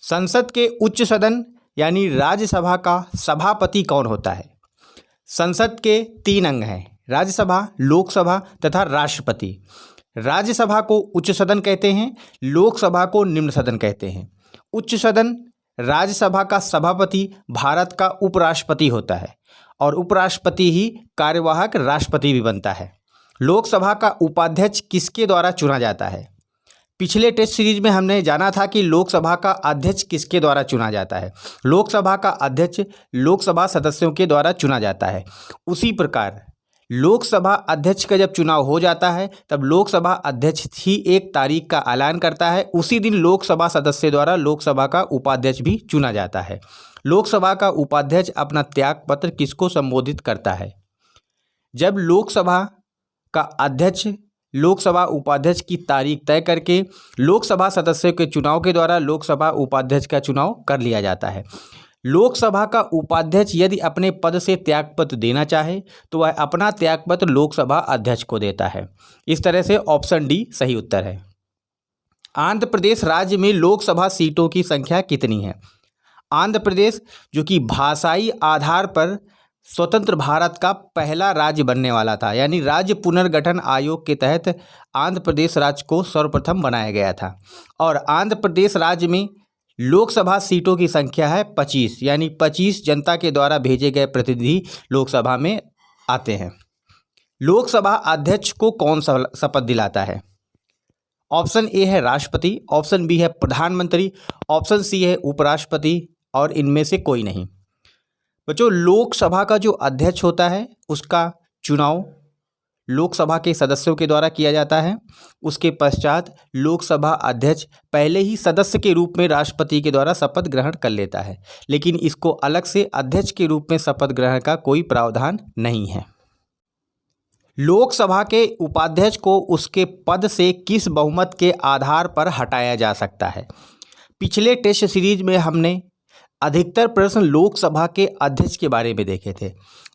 संसद के उच्च सदन यानी राज्यसभा का सभापति कौन होता है? संसद के 3 अंग हैं, राज्यसभा, लोकसभा तथा राष्ट्रपति। राज्यसभा को उच्च सदन कहते हैं, लोकसभा को निम्न सदन कहते हैं। उच्च सदन राज्यसभा का सभापति भारत का उपराष्ट्रपति होता है और उपराष्ट्रपति ही कार्यवाहक राष्ट्रपति भी बनता है। लोकसभा का उपाध्यक्ष किसके द्वारा चुना जाता है? पिछले टेस्ट सीरीज में हमने जाना था कि लोकसभा का अध्यक्ष किसके द्वारा चुना जाता है। लोकसभा का अध्यक्ष लोकसभा सदस्यों के द्वारा चुना जाता है। उसी प्रकार लोकसभा अध्यक्ष का जब चुनाव हो जाता है तब लोकसभा अध्यक्ष ही एक तारीख का ऐलान करता है। उसी दिन लोकसभा सदस्य द्वारा लोकसभा का उपाध्यक्ष भी चुना जाता है। लोकसभा का उपाध्यक्ष अपना त्यागपत्र किसको संबोधित करता है? जब लोकसभा का अध्यक्ष लोकसभा उपाध्यक्ष की तारीख तय करके लोकसभा सदस्यों के चुनाव के द्वारा लोकसभा उपाध्यक्ष का चुनाव कर लिया जाता है। लोकसभा का उपाध्यक्ष यदि अपने पद से त्यागपत्र देना चाहे तो वह अपना त्यागपत्र लोकसभा अध्यक्ष को देता है। इस तरह से ऑप्शन डी सही उत्तर है। आंध्र प्रदेश राज्य में लोकसभा सीटों की संख्या कितनी है? आंध्र प्रदेश जो कि भाषाई आधार पर स्वतंत्र भारत का पहला राज्य बनने वाला था, यानी राज्य पुनर्गठन आयोग के तहत आंध्र प्रदेश राज्य को सर्वप्रथम बनाया गया था। और आंध्र प्रदेश राज्य में लोकसभा सीटों की संख्या है 25, यानी 25 जनता के द्वारा भेजे गए प्रतिनिधि लोकसभा में आते हैं। लोकसभा अध्यक्ष को कौन शपथ दिलाता है? ऑप्शन ए है राष्ट्रपति, ऑप्शन बी है प्रधानमंत्री, ऑप्शन सी है उपराष्ट्रपति और इनमें से कोई नहीं। बच्चों, लोकसभा का जो अध्यक्ष होता है उसका चुनाव लोकसभा के सदस्यों के द्वारा किया जाता है। उसके पश्चात लोकसभा अध्यक्ष पहले ही सदस्य के रूप में राष्ट्रपति के द्वारा शपथ ग्रहण कर लेता है, लेकिन इसको अलग से अध्यक्ष के रूप में शपथ ग्रहण का कोई प्रावधान नहीं है। लोकसभा के उपाध्यक्ष को उसके पद से किस बहुमत के आधार पर हटाया जा सकता है? पिछले टेस्ट सीरीज में हमने अधिकतर प्रश्न लोकसभा के अध्यक्ष के बारे में देखे थे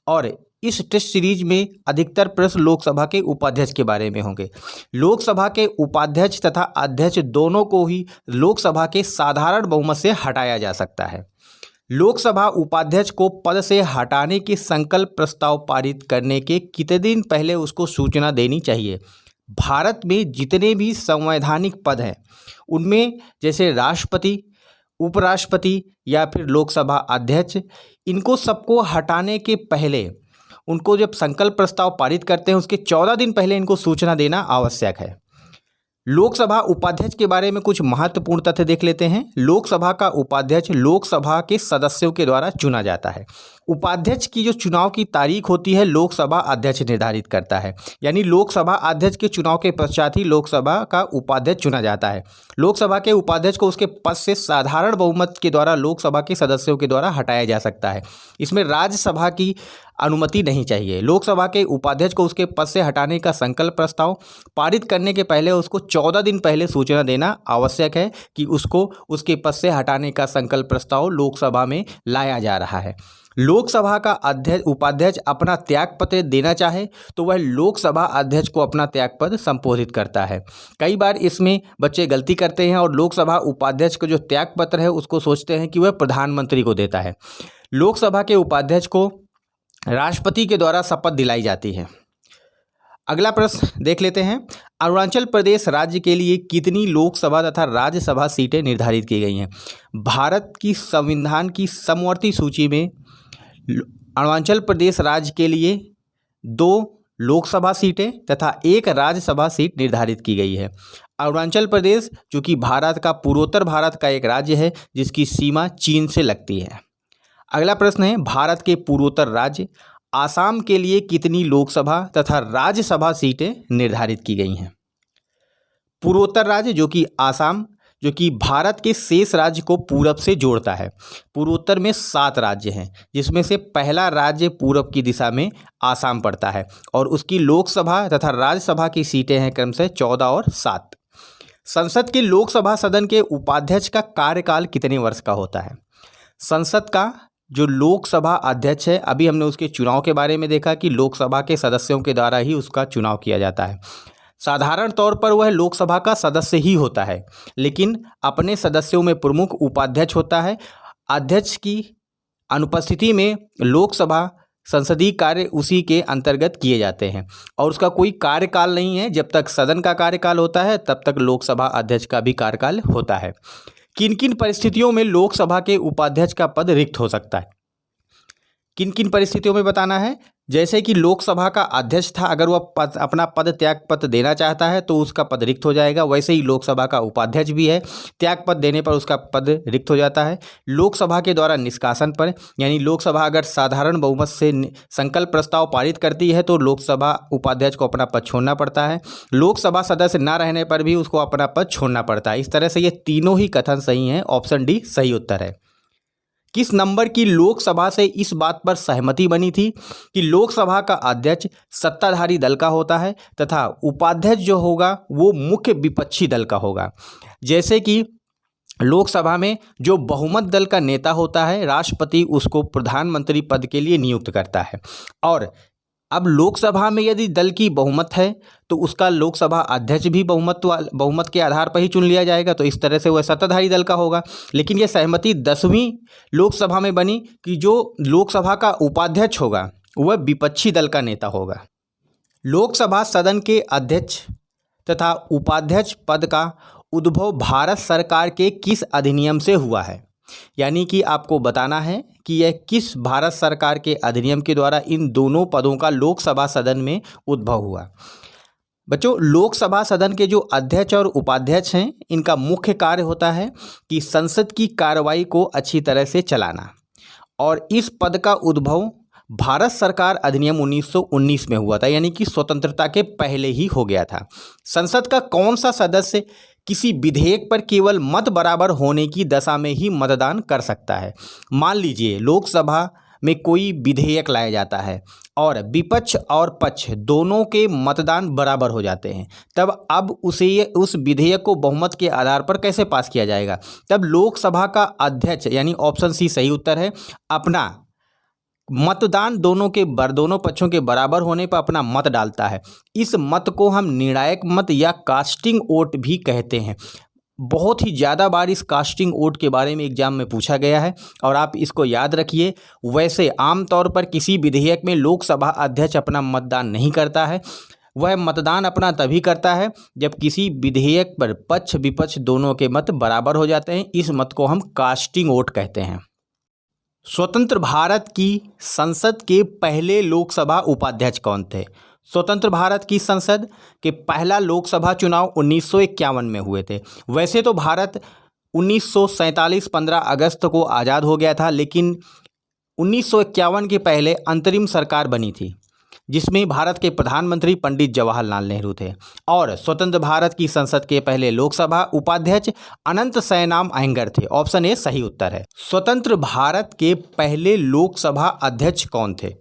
और इस टेस्ट सीरीज में अधिकतर प्रश्न लोकसभा के उपाध्यक्ष के बारे में होंगे। लोकसभा के उपाध्यक्ष तथा अध्यक्ष दोनों को ही लोकसभा के साधारण बहुमत से हटाया जा सकता है। लोकसभा उपाध्यक्ष को पद से हटाने के संकल्प प्रस्ताव पारित करने के कितने दिन पहले उसको सूचना देनी चाहिए? भारत में जितने भी संवैधानिक पद हैं उनमें जैसे राष्ट्रपति, उपराष्ट्रपति या फिर लोकसभा अध्यक्ष, इनको सबको हटाने के पहले उनको जब संकल्प प्रस्ताव पारित करते हैं उसके 14 दिन पहले इनको सूचना देना आवश्यक है। लोकसभा उपाध्यक्ष के बारे में कुछ महत्वपूर्ण तथ्य देख लेते हैं। लोकसभा का उपाध्यक्ष लोकसभा के सदस्यों के द्वारा चुना जाता है। उपाध्यक्ष की जो चुनाव की तारीख होती है लोकसभा अध्यक्ष निर्धारित करता है, यानी लोकसभा अध्यक्ष के चुनाव के पश्चात ही लोकसभा का उपाध्यक्ष चुना जाता है। लोकसभा के उपाध्यक्ष को उसके पद से साधारण बहुमत के द्वारा लोकसभा के सदस्यों के द्वारा हटाया जा सकता है। इसमें राज्यसभा की अनुमति नहीं चाहिए। लोकसभा के उपाध्यक्ष को उसके पद से हटाने का संकल्प प्रस्ताव पारित करने के पहले उसको 14 दिन पहले सूचना देना आवश्यक है कि उसको उसके पद से हटाने का संकल्प प्रस्ताव लोकसभा में लाया जा रहा है। लोकसभा का उपाध्यक्ष अपना त्यागपत्र देना चाहे तो वह लोकसभा अध्यक्ष को अपना त्यागपत्र संबोधित करता है। कई बार इसमें बच्चे गलती करते हैं और लोकसभा उपाध्यक्ष का जो त्यागपत्र है उसको सोचते हैं कि वह प्रधानमंत्री को देता है। लोकसभा के उपाध्यक्ष को राष्ट्रपति के द्वारा शपथ दिलाई जाती है। अगला प्रश्न देख लेते हैं। अरुणाचल प्रदेश राज्य के लिए कितनी लोकसभा तथा राज्यसभा सीटें निर्धारित की गई हैं? भारत की संविधान की समवर्ती सूची में अरुणाचल प्रदेश राज्य के लिए 2 लोकसभा सीटें तथा 1 राज्यसभा सीट निर्धारित की गई है। अरुणाचल प्रदेश जो कि भारत का पूर्वोत्तर भारत का एक राज्य है जिसकी सीमा चीन से लगती है। अगला प्रश्न है, भारत के पूर्वोत्तर राज्य आसाम के लिए कितनी लोकसभा तथा राज्यसभा सीटें निर्धारित की गई हैं? पूर्वोत्तर राज्य जो कि आसाम जो कि भारत के शेष राज्य को पूरब से जोड़ता है। पूर्वोत्तर में 7 राज्य हैं जिसमें से पहला राज्य पूरब की दिशा में आसाम पड़ता है और उसकी लोकसभा तथा राज्यसभा की सीटें हैं क्रमशः 14 और 7। संसद के लोकसभा सदन के उपाध्यक्ष का कार्यकाल कितने वर्ष का होता है? संसद का जो लोकसभा अध्यक्ष है, अभी हमने उसके चुनाव के बारे में देखा कि लोकसभा के सदस्यों के द्वारा ही उसका चुनाव किया जाता है। साधारण तौर पर वह लोकसभा का सदस्य ही होता है, लेकिन अपने सदस्यों में प्रमुख उपाध्यक्ष होता है। अध्यक्ष की अनुपस्थिति में लोकसभा संसदीय कार्य उसी के अंतर्गत किए जाते हैं और उसका कोई कार्यकाल नहीं है। जब तक सदन का कार्यकाल होता है तब तक लोकसभा अध्यक्ष का भी कार्यकाल होता है। किन किन परिस्थितियों में लोकसभा के उपाध्यक्ष का पद रिक्त हो सकता है? किन किन परिस्थितियों में बताना है? जैसे कि लोकसभा का अध्यक्ष था, अगर वह अपना पद त्याग पत्र देना चाहता है तो उसका पद रिक्त हो जाएगा। वैसे ही लोकसभा का उपाध्यक्ष भी है, त्याग पत्र देने पर उसका पद रिक्त हो जाता है। लोकसभा के द्वारा निष्कासन पर, यानी लोकसभा अगर साधारण बहुमत से संकल्प प्रस्ताव पारित करती है तो लोकसभा उपाध्यक्ष को अपना पद छोड़ना पड़ता है। लोकसभा सदस्य न रहने पर भी उसको अपना पद छोड़ना पड़ता है। इस तरह से ये तीनों ही कथन सही हैं। ऑप्शन डी सही उत्तर है। किस नंबर की लोकसभा से इस बात पर सहमति बनी थी कि लोकसभा का अध्यक्ष सत्ताधारी दल का होता है तथा उपाध्यक्ष जो होगा वो मुख्य विपक्षी दल का होगा? जैसे कि लोकसभा में जो बहुमत दल का नेता होता है, राष्ट्रपति उसको प्रधानमंत्री पद के लिए नियुक्त करता है, और अब लोकसभा में यदि दल की बहुमत है तो उसका लोकसभा अध्यक्ष भी बहुमत के आधार पर ही चुन लिया जाएगा। तो इस तरह से वह सत्ताधारी दल का होगा। लेकिन यह सहमति 10वीं लोकसभा में बनी कि जो लोकसभा का उपाध्यक्ष होगा वह विपक्षी दल का नेता होगा। लोकसभा सदन के अध्यक्ष तथा उपाध्यक्ष पद का उद्भव भारत सरकार के किस अधिनियम से हुआ है? यानी कि आपको बताना है कि यह किस भारत सरकार के अधिनियम के द्वारा इन दोनों पदों का लोकसभा सदन में उद्भव हुआ। बच्चों, लोकसभा सदन के जो अध्यक्ष और उपाध्यक्ष हैं, इनका मुख्य कार्य होता है कि संसद की कार्रवाई को अच्छी तरह से चलाना, और इस पद का उद्भव भारत सरकार अधिनियम 1919 में हुआ था, यानी कि स्वतंत्रता के पहले ही हो गया था। संसद का कौन सा सदस्य किसी विधेयक पर केवल मत बराबर होने की दशा में ही मतदान कर सकता है? मान लीजिए लोकसभा में कोई विधेयक लाया जाता है और विपक्ष और पक्ष दोनों के मतदान बराबर हो जाते हैं, तब अब उस विधेयक को बहुमत के आधार पर कैसे पास किया जाएगा? तब लोकसभा का अध्यक्ष, यानी ऑप्शन सी सही उत्तर है, अपना मतदान दोनों पक्षों के बराबर होने पर अपना मत डालता है। इस मत को हम निर्णायक मत या कास्टिंग वोट भी कहते हैं। बहुत ही ज़्यादा बार इस कास्टिंग वोट के बारे में एग्जाम में पूछा गया है और आप इसको याद रखिए। वैसे आमतौर पर किसी विधेयक में लोकसभा अध्यक्ष अपना मतदान नहीं करता है। वह मतदान अपना तभी करता है जब किसी विधेयक पर पक्ष विपक्ष दोनों के मत बराबर हो जाते हैं। इस मत को हम कास्टिंग वोट कहते हैं। स्वतंत्र भारत की संसद के पहले लोकसभा उपाध्यक्ष कौन थे? स्वतंत्र भारत की संसद के पहला लोकसभा चुनाव 1951 में हुए थे। वैसे तो भारत 1947 15 अगस्त को आज़ाद हो गया था, लेकिन 1951 के पहले अंतरिम सरकार बनी थी जिसमें भारत के प्रधानमंत्री पंडित जवाहरलाल नेहरू थे, और स्वतंत्र भारत की संसद के पहले लोकसभा उपाध्यक्ष अनंत सैनाम अयंगर थे। ऑप्शन ए सही उत्तर है। स्वतंत्र भारत के पहले लोकसभा अध्यक्ष कौन थे?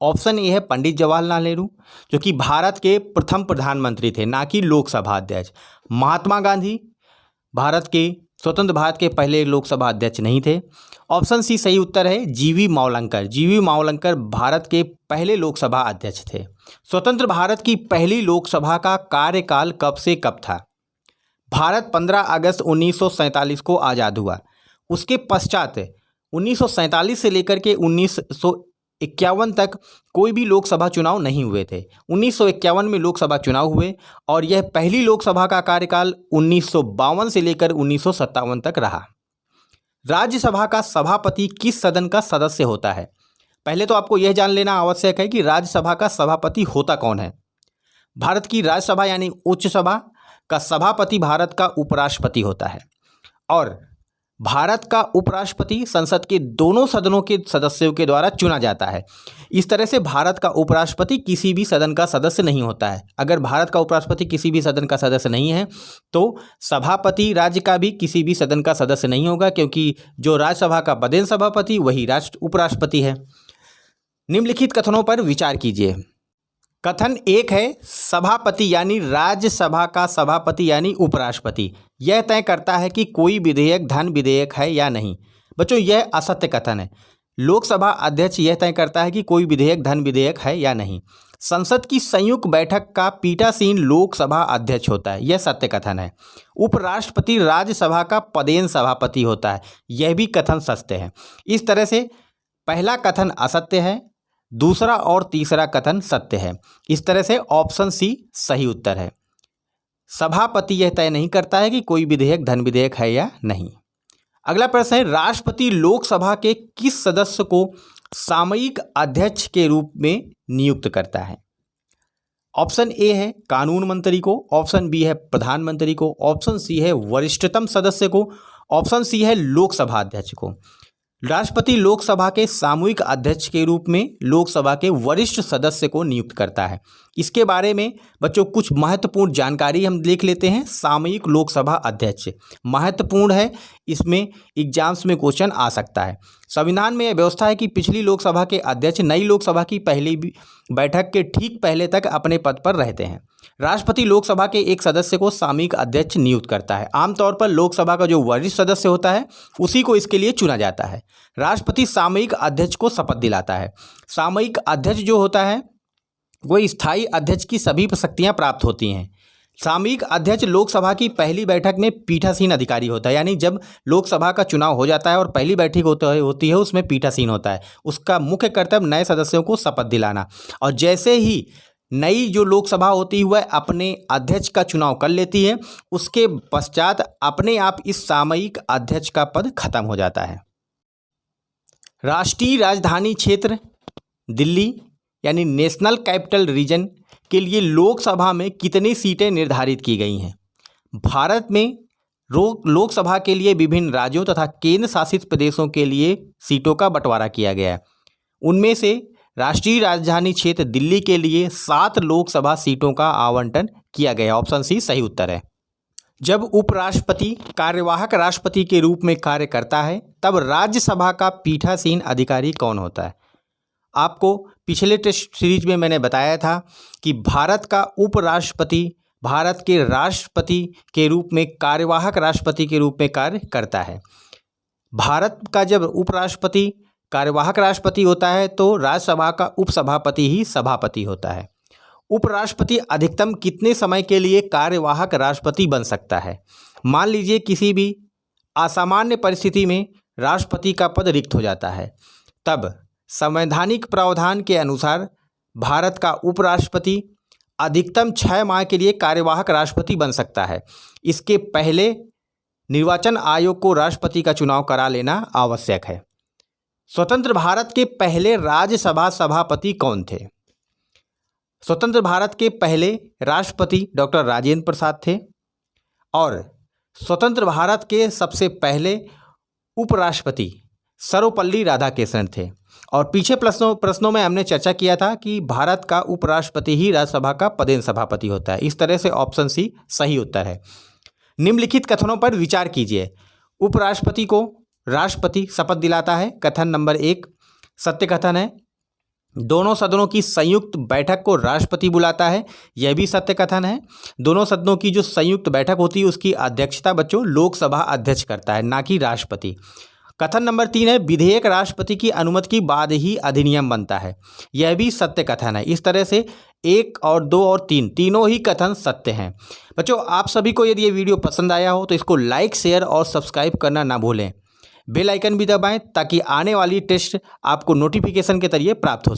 ऑप्शन ए है पंडित जवाहरलाल नेहरू, जो कि भारत के प्रथम प्रधानमंत्री थे, ना कि लोकसभा अध्यक्ष। महात्मा गांधी भारत के स्वतंत्र भारत के पहले लोकसभा अध्यक्ष नहीं थे। ऑप्शन सी सही उत्तर है। जीवी मावलंकर भारत के पहले लोकसभा अध्यक्ष थे। स्वतंत्र भारत की पहली लोकसभा का कार्यकाल कब से कब था? भारत 15 अगस्त 1947 को आज़ाद हुआ। उसके पश्चात 1947 से लेकर के 1951 तक कोई भी लोकसभा चुनाव नहीं हुए थे। 1951 में लोकसभा चुनाव हुए और यह पहली लोकसभा का कार्यकाल 1952 से लेकर 1957 तक रहा। राज्यसभा का सभापति किस सदन का सदस्य होता है? पहले तो आपको यह जान लेना आवश्यक है कि राज्यसभा का सभापति होता कौन है। भारत की राज्यसभा यानी उच्च सभा का सभापति भारत का उपराष्ट्रपति होता है, और भारत का उपराष्ट्रपति संसद के दोनों सदनों के सदस्यों के द्वारा चुना जाता है। इस तरह से भारत का उपराष्ट्रपति किसी भी सदन का सदस्य नहीं होता है। अगर भारत का उपराष्ट्रपति किसी भी सदन का सदस्य नहीं है तो सभापति राज्य का भी किसी भी सदन का सदस्य नहीं होगा, क्योंकि जो राज्यसभा का पदेन सभापति वही उपराष्ट्रपति है। निम्नलिखित कथनों पर विचार कीजिए। कथन एक है, सभापति यानी राज्यसभा का सभापति यानी उपराष्ट्रपति यह तय करता है कि कोई विधेयक धन विधेयक है या नहीं। बच्चों, यह असत्य कथन है। लोकसभा अध्यक्ष यह तय करता है कि कोई विधेयक धन विधेयक है या नहीं। संसद की संयुक्त बैठक का पीठासीन लोकसभा अध्यक्ष होता है, यह सत्य कथन है। उपराष्ट्रपति राज्यसभा का पदेन सभापति होता है, यह भी कथन सत्य है। इस तरह से पहला कथन असत्य है, दूसरा और तीसरा कथन सत्य है। इस तरह से ऑप्शन सी सही उत्तर है। सभापति यह तय नहीं करता है कि कोई विधेयक धन विधेयक है या नहीं। अगला प्रश्न है, राष्ट्रपति लोकसभा के किस सदस्य को सामयिक अध्यक्ष के रूप में नियुक्त करता है? ऑप्शन ए है कानून मंत्री को, ऑप्शन बी है प्रधानमंत्री को, ऑप्शन सी है वरिष्ठतम सदस्य को, ऑप्शन सी है लोकसभा अध्यक्ष को। राष्ट्रपति लोकसभा के सामूहिक अध्यक्ष के रूप में लोकसभा के वरिष्ठ सदस्य को नियुक्त करता है। इसके बारे में बच्चों कुछ महत्वपूर्ण जानकारी हम देख लेते हैं। सामूहिक लोकसभा अध्यक्ष महत्वपूर्ण है, इसमें एग्जाम्स में क्वेश्चन आ सकता है। संविधान में यह व्यवस्था है कि पिछली लोकसभा के अध्यक्ष नई लोकसभा की पहली बैठक के ठीक पहले तक अपने पद पर रहते हैं। राष्ट्रपति लोकसभा के एक सदस्य को सामयिक अध्यक्ष नियुक्त करता है। आमतौर पर लोकसभा का जो वरिष्ठ सदस्य होता है उसी को इसके लिए चुना जाता है। राष्ट्रपति सामयिक अध्यक्ष को शपथ दिलाता है। सामयिक अध्यक्ष जो होता है वो स्थायी अध्यक्ष की सभी शक्तियां प्राप्त होती हैं। सामयिक अध्यक्ष लोकसभा की पहली बैठक में पीठासीन अधिकारी होता है, यानी जब लोकसभा का चुनाव हो जाता है और पहली बैठक होती है उसमें पीठासीन होता है। उसका मुख्य कर्तव्य नए सदस्यों को शपथ दिलाना, और जैसे ही नई जो लोकसभा होती है वह अपने अध्यक्ष का चुनाव कर लेती है, उसके पश्चात अपने आप इस सामयिक अध्यक्ष का पद खत्म हो जाता है। राष्ट्रीय राजधानी क्षेत्र दिल्ली यानी नेशनल कैपिटल रीजन के लिए लोकसभा में कितनी सीटें निर्धारित की गई हैं? भारत में लोकसभा के लिए विभिन्न राज्यों तथा केंद्र शासित प्रदेशों के लिए सीटों का बंटवारा किया गया है। उनमें से राष्ट्रीय राजधानी क्षेत्र दिल्ली के लिए 7 लोकसभा सीटों का आवंटन किया गया। ऑप्शन सी सही उत्तर है। जब उपराष्ट्रपति कार्यवाहक राष्ट्रपति के रूप में कार्य करता है तब राज्यसभा का पीठासीन अधिकारी कौन होता है? आपको पिछले टेस्ट सीरीज में मैंने बताया था कि भारत का उपराष्ट्रपति भारत के राष्ट्रपति के रूप में कार्यवाहक राष्ट्रपति के रूप में कार्य करता है। भारत का जब उपराष्ट्रपति कार्यवाहक राष्ट्रपति होता है तो राज्यसभा का उपसभापति ही सभापति होता है। उपराष्ट्रपति अधिकतम कितने समय के लिए कार्यवाहक राष्ट्रपति बन सकता है? मान लीजिए किसी भी असामान्य परिस्थिति में राष्ट्रपति का पद रिक्त हो जाता है, तब संवैधानिक प्रावधान के अनुसार भारत का उपराष्ट्रपति अधिकतम 6 माह के लिए कार्यवाहक राष्ट्रपति बन सकता है। इसके पहले निर्वाचन आयोग को राष्ट्रपति का चुनाव करा लेना आवश्यक है। स्वतंत्र भारत के पहले राज्यसभा सभापति कौन थे? स्वतंत्र भारत के पहले राष्ट्रपति डॉक्टर राजेंद्र प्रसाद थे, और स्वतंत्र भारत के सबसे पहले उपराष्ट्रपति सर्वपल्ली राधाकृष्णन थे। और पीछे प्रश्नों में हमने चर्चा किया था कि भारत का उपराष्ट्रपति ही राज्यसभा का पदेन सभापति होता है। इस तरह से ऑप्शन सी सही उत्तर है। निम्नलिखित कथनों पर विचार कीजिए। उपराष्ट्रपति को राष्ट्रपति शपथ दिलाता है, कथन नंबर 1 सत्य कथन है। दोनों सदनों की संयुक्त बैठक को राष्ट्रपति बुलाता है, यह भी सत्य कथन है। दोनों सदनों की जो संयुक्त बैठक होती है उसकी अध्यक्षता बच्चों लोकसभा अध्यक्ष करता है, ना कि राष्ट्रपति। कथन नंबर 3 है विधेयक राष्ट्रपति की अनुमति के बाद ही अधिनियम बनता है, यह भी सत्य कथन है। इस तरह से 1 और 2 और 3 तीनों ही कथन सत्य हैं। बच्चों आप सभी को यदि ये वीडियो पसंद आया हो तो इसको लाइक शेयर और सब्सक्राइब करना ना भूलें। बेल आइकन भी दबाएं ताकि आने वाली टेस्ट आपको नोटिफिकेशन के जरिए प्राप्त हो।